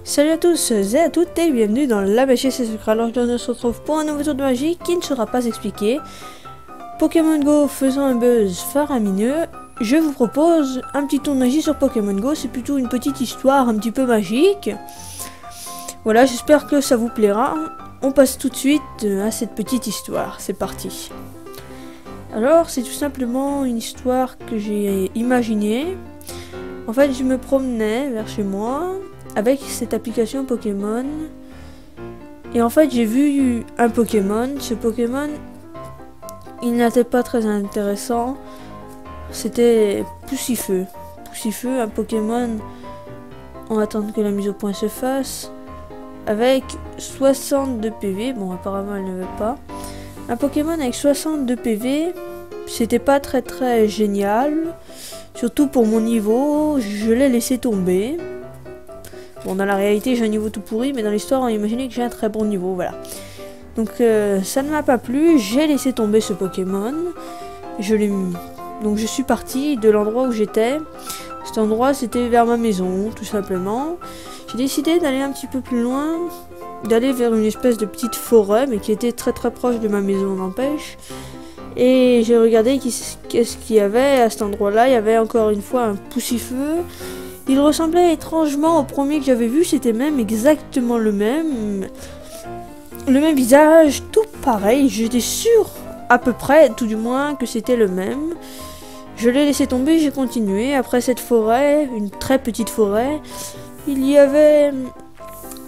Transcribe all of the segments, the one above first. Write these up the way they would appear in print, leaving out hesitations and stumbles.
Salut à tous et à toutes et bienvenue dans la magie c'est secret. Alors on se retrouve pour un nouveau tour de magie qui ne sera pas expliqué. Pokémon Go faisant un buzz faramineux, je vous propose un petit tour de magie sur Pokémon Go. C'est plutôt une petite histoire un petit peu magique. Voilà, j'espère que ça vous plaira. On passe tout de suite à cette petite histoire, c'est parti. Alors c'est tout simplement une histoire que j'ai imaginée. En fait je me promenais vers chez moi avec cette application Pokémon et en fait j'ai vu un Pokémon. Ce Pokémon il n'était pas très intéressant, c'était Poussifeu, un Pokémon, on va attendre que la mise au point se fasse, avec 62 PV, bon apparemment elle ne veut pas, un Pokémon avec 62 PV, c'était pas très génial, surtout pour mon niveau, je l'ai laissé tomber. Bon, dans la réalité, j'ai un niveau tout pourri, mais dans l'histoire, on imaginait que j'ai un très bon niveau, voilà. Donc, ça ne m'a pas plu, j'ai laissé tomber ce Pokémon. Donc, je suis partie de l'endroit où j'étais. Cet endroit, c'était vers ma maison, tout simplement. J'ai décidé d'aller un petit peu plus loin, d'aller vers une espèce de petite forêt, mais qui était très proche de ma maison, n'empêche. Et j'ai regardé qu'est-ce qu'il y avait à cet endroit-là. Il y avait encore une fois un Poussifeu. Il ressemblait étrangement au premier que j'avais vu, c'était même exactement le même visage, tout pareil, j'étais sûr, à peu près, tout du moins, que c'était le même. Je l'ai laissé tomber, j'ai continué. Après cette forêt, une très petite forêt, il y avait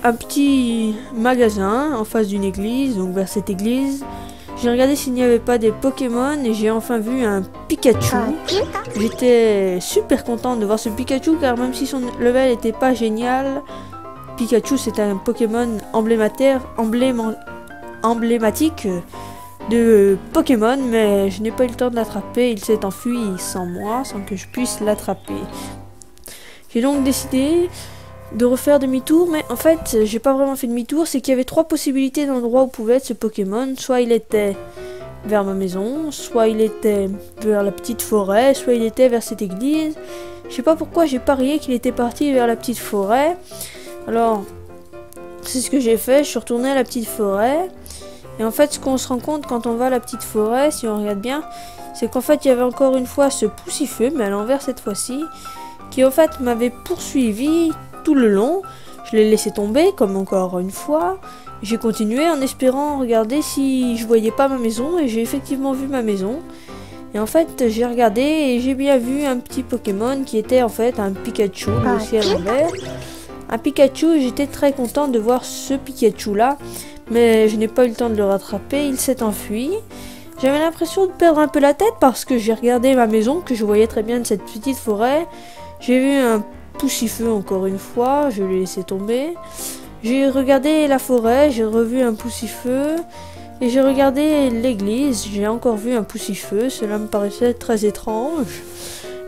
un petit magasin en face d'une église, donc vers cette église. J'ai regardé s'il n'y avait pas des Pokémon et j'ai enfin vu un Pikachu. J'étais super contente de voir ce Pikachu car même si son level n'était pas génial, Pikachu c'est un Pokémon emblématique de Pokémon, mais je n'ai pas eu le temps de l'attraper, il s'est enfui sans moi, sans que je puisse l'attraper. J'ai donc décidé de refaire demi-tour, mais en fait j'ai pas vraiment fait demi-tour, c'est qu'il y avait trois possibilités d'endroit où pouvait être ce Pokémon. Soit il était vers ma maison, soit il était vers la petite forêt, soit il était vers cette église. Je sais pas pourquoi j'ai parié qu'il était parti vers la petite forêt. Alors c'est ce que j'ai fait, je suis retourné à la petite forêt. Et en fait ce qu'on se rend compte quand on va à la petite forêt, si on regarde bien, c'est qu'en fait il y avait encore une fois ce Poussifeu, mais à l'envers cette fois-ci, qui en fait m'avait poursuivi tout le long. Je l'ai laissé tomber comme encore une fois. J'ai continué en espérant regarder si je voyais pas ma maison et j'ai effectivement vu ma maison. Et en fait j'ai regardé et j'ai bien vu un petit Pokémon qui était en fait un Pikachu, lui aussi à l'envers. Un Pikachu, j'étais très contente de voir ce Pikachu là, mais je n'ai pas eu le temps de le rattraper, il s'est enfui. J'avais l'impression de perdre un peu la tête parce que j'ai regardé ma maison que je voyais très bien de cette petite forêt. J'ai vu un Poussifeu encore une fois, je l'ai laissé tomber. J'ai regardé la forêt, j'ai revu un Poussifeu. Et j'ai regardé l'église, j'ai encore vu un Poussifeu. Cela me paraissait très étrange.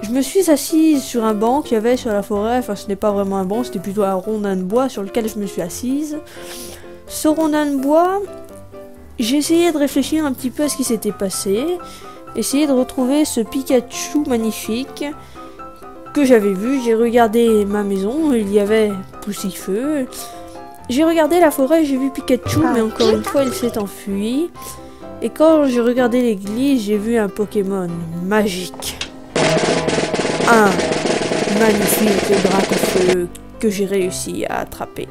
Je me suis assise sur un banc qu'il y avait sur la forêt. Enfin, ce n'est pas vraiment un banc, c'était plutôt un rondin de bois sur lequel je me suis assise. Ce rondin de bois, j'ai essayé de réfléchir un petit peu à ce qui s'était passé. Essayer de retrouver ce Pikachu magnifique que j'avais vu. J'ai regardé ma maison, il y avait Poussifeu. J'ai regardé la forêt, j'ai vu Pikachu, mais encore une fois il s'est enfui. Et quand j'ai regardé l'église, j'ai vu un Pokémon magique. Un magnifique Dracofeu que j'ai réussi à attraper.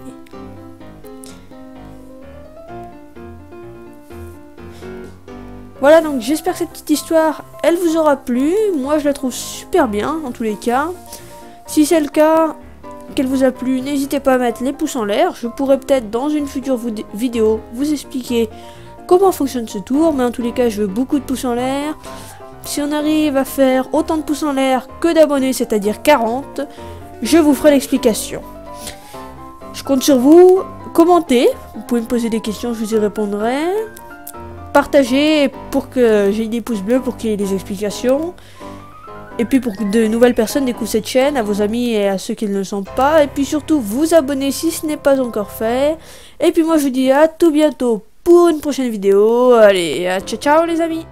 Voilà, donc j'espère que cette petite histoire, elle vous aura plu. Moi, je la trouve super bien, en tous les cas. Si c'est le cas, qu'elle vous a plu, n'hésitez pas à mettre les pouces en l'air. Je pourrais peut-être, dans une future vidéo, vous expliquer comment fonctionne ce tour. Mais en tous les cas, je veux beaucoup de pouces en l'air. Si on arrive à faire autant de pouces en l'air que d'abonnés, c'est-à-dire 40, je vous ferai l'explication. Je compte sur vous. Commentez. Vous pouvez me poser des questions, je vous y répondrai. Partagez pour que j'ai des pouces bleus pour qu'il y ait des explications. Et puis pour que de nouvelles personnes découvrent cette chaîne, à vos amis et à ceux qui ne le sont pas. Et puis surtout vous abonner si ce n'est pas encore fait. Et puis moi je vous dis à tout bientôt pour une prochaine vidéo. Allez, ciao ciao les amis.